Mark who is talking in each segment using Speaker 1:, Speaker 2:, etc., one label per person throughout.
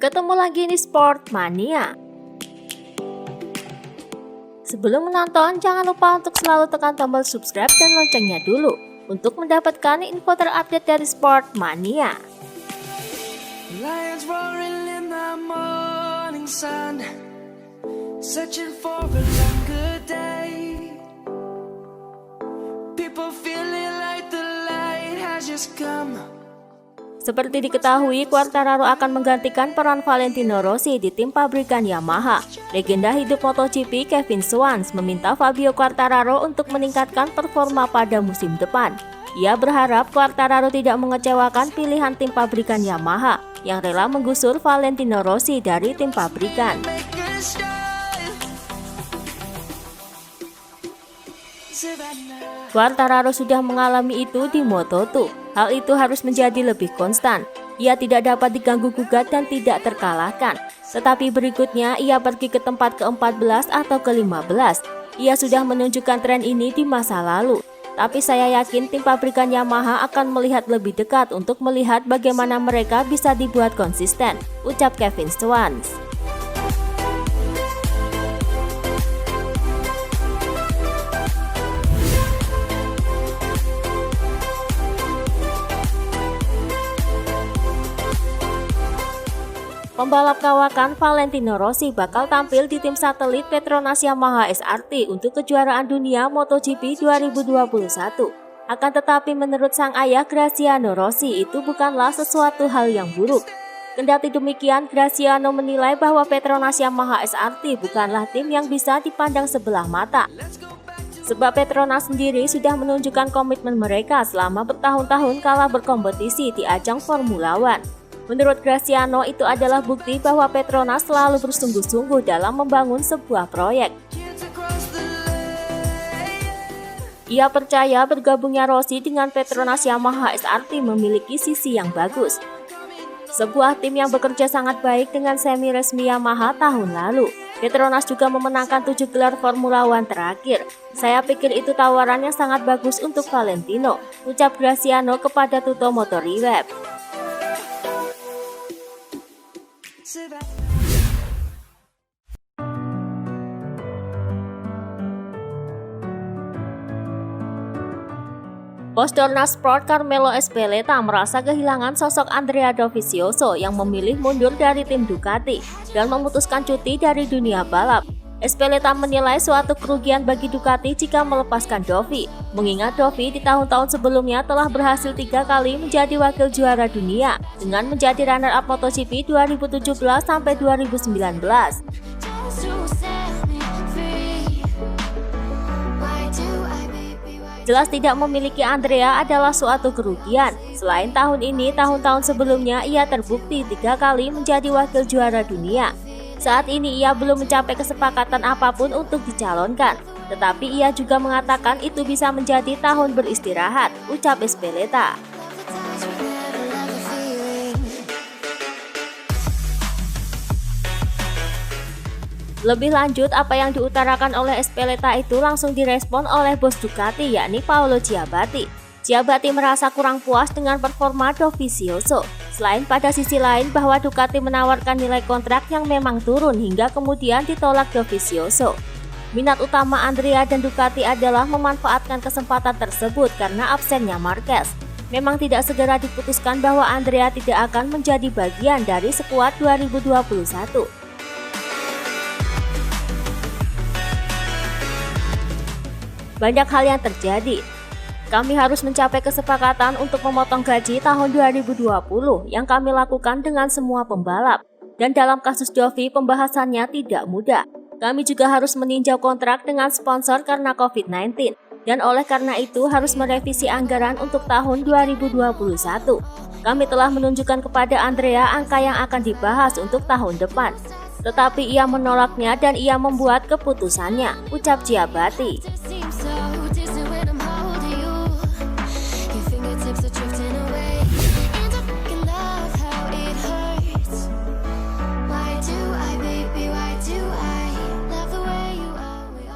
Speaker 1: Ketemu lagi di Sport Mania. Sebelum menonton, jangan lupa untuk selalu tekan tombol subscribe dan loncengnya dulu untuk mendapatkan info terupdate dari Sport Mania.
Speaker 2: Lions roaring in the morning sun, searching for a longer day. People feeling like the light has just come.
Speaker 1: Seperti diketahui, Quartararo akan menggantikan peran Valentino Rossi di tim pabrikan Yamaha. Legenda hidup MotoGP Kevin Schwantz meminta Fabio Quartararo untuk meningkatkan performa pada musim depan. Ia berharap Quartararo tidak mengecewakan pilihan tim pabrikan Yamaha yang rela menggusur Valentino Rossi dari tim pabrikan. Quartararo sudah mengalami itu di Moto2. Hal itu harus menjadi lebih konstan. Ia tidak dapat diganggu-gugat dan tidak terkalahkan. Tetapi berikutnya ia pergi ke tempat ke-14 atau ke-15. Ia sudah menunjukkan tren ini di masa lalu. Tapi saya yakin tim pabrikan Yamaha akan melihat lebih dekat untuk melihat bagaimana mereka bisa dibuat konsisten, ucap Kevin Schwantz. Pembalap kawakan Valentino Rossi bakal tampil di tim satelit Petronas Yamaha SRT untuk kejuaraan dunia MotoGP 2021. Akan tetapi menurut sang ayah Graziano Rossi itu bukanlah sesuatu hal yang buruk. Kendati demikian, Graziano menilai bahwa Petronas Yamaha SRT bukanlah tim yang bisa dipandang sebelah mata. Sebab Petronas sendiri sudah menunjukkan komitmen mereka selama bertahun-tahun kala berkompetisi di ajang Formula One. Menurut Graziano, itu adalah bukti bahwa Petronas selalu bersungguh-sungguh dalam membangun sebuah proyek. Ia percaya bergabungnya Rossi dengan Petronas Yamaha SRT memiliki sisi yang bagus. Sebuah tim yang bekerja sangat baik dengan semi-resmi Yamaha tahun lalu. Petronas juga memenangkan 7 gelar Formula One terakhir. Saya pikir itu tawaran yang sangat bagus untuk Valentino, ucap Graziano kepada Tutto Motori Web. Bos Dorna Sport Carmelo Ezpeleta merasa kehilangan sosok Andrea Dovizioso yang memilih mundur dari tim Ducati dan memutuskan cuti dari dunia balap. Ezpeleta menilai suatu kerugian bagi Ducati jika melepaskan Dovi, mengingat Dovi di tahun-tahun sebelumnya telah berhasil 3 kali menjadi wakil juara dunia dengan menjadi runner-up MotoGP 2017 sampai 2019. Jelas tidak memiliki Andrea adalah suatu kerugian. Selain tahun ini, tahun-tahun sebelumnya ia terbukti 3 kali menjadi wakil juara dunia. Saat ini ia belum mencapai kesepakatan apapun untuk dicalonkan. Tetapi ia juga mengatakan itu bisa menjadi tahun beristirahat, ucap Ezpeleta. Lebih lanjut, apa yang diutarakan oleh Ezpeleta itu langsung direspon oleh bos Ducati, yakni Paolo Ciabatti. Ciabatti merasa kurang puas dengan performa Dovizioso. Selain pada sisi lain bahwa Ducati menawarkan nilai kontrak yang memang turun hingga kemudian ditolak Dovizioso. Minat utama Andrea dan Ducati adalah memanfaatkan kesempatan tersebut karena absennya Marquez. Memang tidak segera diputuskan bahwa Andrea tidak akan menjadi bagian dari skuad 2021. Banyak hal yang terjadi. Kami harus mencapai kesepakatan untuk memotong gaji tahun 2020 yang kami lakukan dengan semua pembalap. Dan dalam kasus Dovi, pembahasannya tidak mudah. Kami juga harus meninjau kontrak dengan sponsor karena COVID-19. Dan oleh karena itu harus merevisi anggaran untuk tahun 2021. Kami telah menunjukkan kepada Andrea angka yang akan dibahas untuk tahun depan. Tetapi ia menolaknya dan ia membuat keputusannya, ucap Ciabatti.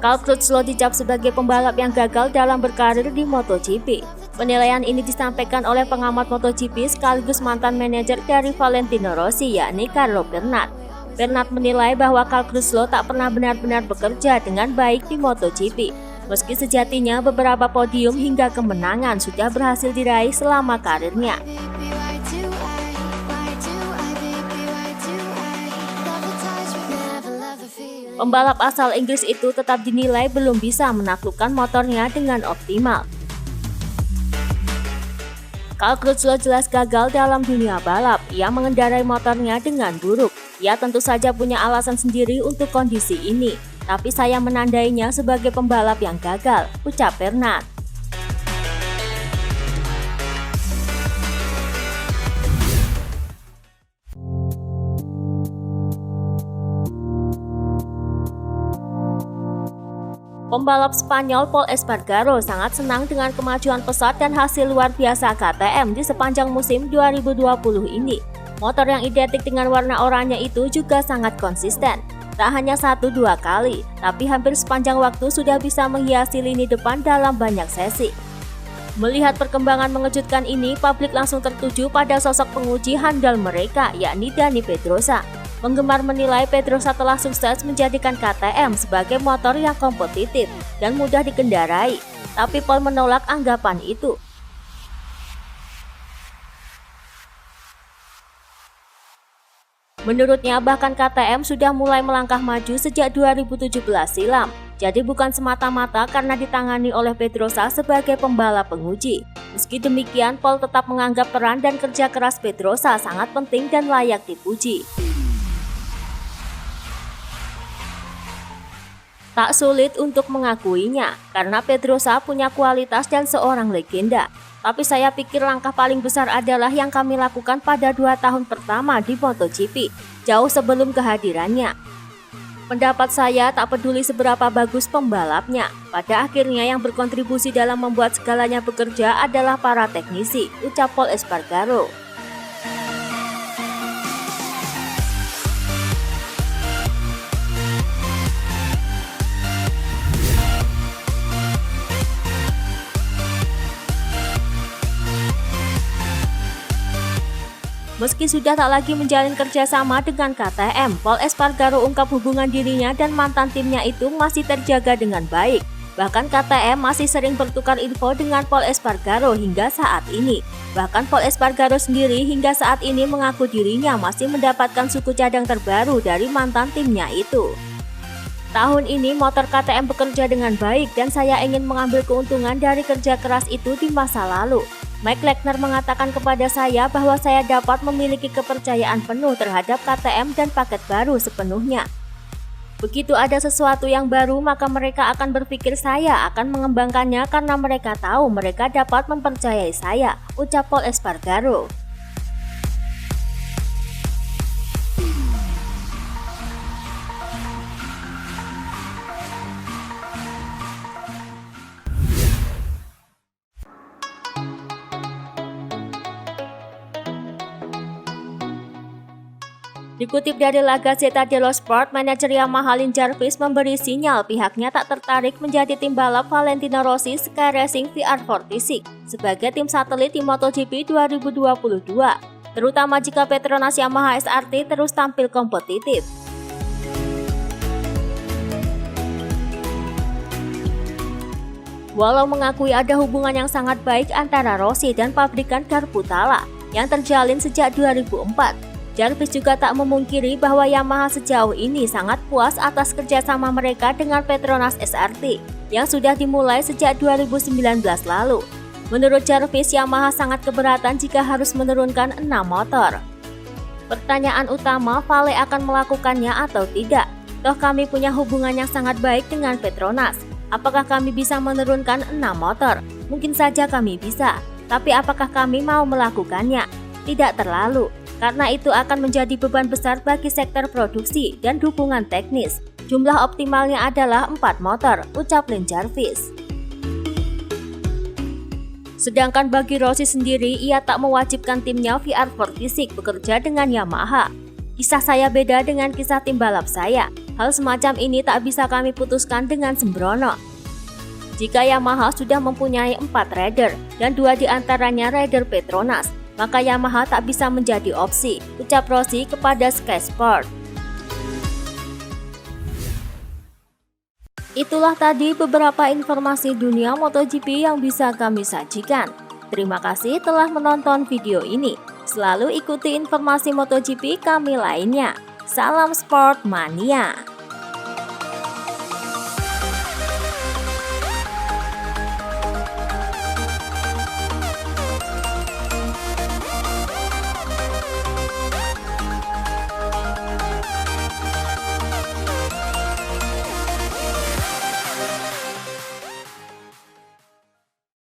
Speaker 1: Carl Crutchlow dicap sebagai pembalap yang gagal dalam berkarir di MotoGP. Penilaian ini disampaikan oleh pengamat MotoGP sekaligus mantan manajer dari Valentino Rossi, yakni Carlo Pernat. Pernat menilai bahwa Cal Crutchlow tak pernah benar-benar bekerja dengan baik di MotoGP. Meski sejatinya beberapa podium hingga kemenangan sudah berhasil diraih selama karirnya. Pembalap asal Inggris itu tetap dinilai belum bisa menaklukkan motornya dengan optimal. Cal Crutchlow jelas gagal dalam dunia balap. Ia mengendarai motornya dengan buruk. Ia tentu saja punya alasan sendiri untuk kondisi ini. Tapi saya menandainya sebagai pembalap yang gagal, ucap Pernat. Pembalap Spanyol Pol Espargaro sangat senang dengan kemajuan pesat dan hasil luar biasa KTM di sepanjang musim 2020 ini. Motor yang identik dengan warna oranye itu juga sangat konsisten. Tak hanya 1-2 kali, tapi hampir sepanjang waktu sudah bisa menghiasi lini depan dalam banyak sesi. Melihat perkembangan mengejutkan ini, publik langsung tertuju pada sosok penguji handal mereka, yakni Dani Pedrosa. Penggemar menilai Pedrosa telah sukses menjadikan KTM sebagai motor yang kompetitif dan mudah dikendarai, tapi Pol menolak anggapan itu. Menurutnya bahkan KTM sudah mulai melangkah maju sejak 2017 silam, jadi bukan semata-mata karena ditangani oleh Pedrosa sebagai pembalap penguji. Meski demikian, Pol tetap menganggap peran dan kerja keras Pedrosa sangat penting dan layak dipuji. Tak sulit untuk mengakuinya, karena Pedrosa punya kualitas dan seorang legenda. Tapi saya pikir langkah paling besar adalah yang kami lakukan pada 2 tahun pertama di MotoGP, jauh sebelum kehadirannya. Pendapat saya tak peduli seberapa bagus pembalapnya, pada akhirnya yang berkontribusi dalam membuat segalanya bekerja adalah para teknisi, ucap Pol Espargaro. Meski sudah tak lagi menjalin kerjasama dengan KTM, Pol Espargaro ungkap hubungan dirinya dan mantan timnya itu masih terjaga dengan baik. Bahkan KTM masih sering bertukar info dengan Pol Espargaro hingga saat ini. Bahkan Pol Espargaro sendiri hingga saat ini mengaku dirinya masih mendapatkan suku cadang terbaru dari mantan timnya itu. Tahun ini motor KTM bekerja dengan baik dan saya ingin mengambil keuntungan dari kerja keras itu di masa lalu. Mike Leckner mengatakan kepada saya bahwa saya dapat memiliki kepercayaan penuh terhadap KTM dan paket baru sepenuhnya. Begitu ada sesuatu yang baru, maka mereka akan berpikir saya akan mengembangkannya karena mereka tahu mereka dapat mempercayai saya, ucap Pol Espargaro. Dikutip dari La Gazzetta dello Sport, manajer Yamaha Lin Jarvis memberi sinyal pihaknya tak tertarik menjadi tim balap Valentino Rossi Sky Racing VR46 sebagai tim satelit di MotoGP 2022, terutama jika Petronas Yamaha SRT terus tampil kompetitif. Walau mengakui ada hubungan yang sangat baik antara Rossi dan pabrikan Garputala yang terjalin sejak 2004, Jarvis juga tak memungkiri bahwa Yamaha sejauh ini sangat puas atas kerjasama mereka dengan Petronas SRT yang sudah dimulai sejak 2019 lalu. Menurut Jarvis, Yamaha sangat keberatan jika harus menurunkan 6 motor. Pertanyaan utama, Vale akan melakukannya atau tidak? Toh kami punya hubungan yang sangat baik dengan Petronas. Apakah kami bisa menurunkan 6 motor? Mungkin saja kami bisa, tapi apakah kami mau melakukannya? Tidak terlalu. Karena itu akan menjadi beban besar bagi sektor produksi dan dukungan teknis. Jumlah optimalnya adalah 4 motor, ucap Lin Jarvis. Sedangkan bagi Rossi sendiri, ia tak mewajibkan timnya VR46 bekerja dengan Yamaha. Kisah saya beda dengan kisah tim balap saya. Hal semacam ini tak bisa kami putuskan dengan sembrono. Jika Yamaha sudah mempunyai 4 rider dan 2 diantaranya rider Petronas, maka Yamaha tak bisa menjadi opsi, ucap Rossi kepada Sky Sport. Itulah tadi beberapa informasi dunia MotoGP yang bisa kami sajikan. Terima kasih telah menonton video ini. Selalu ikuti informasi MotoGP kami lainnya. Salam Sport Mania!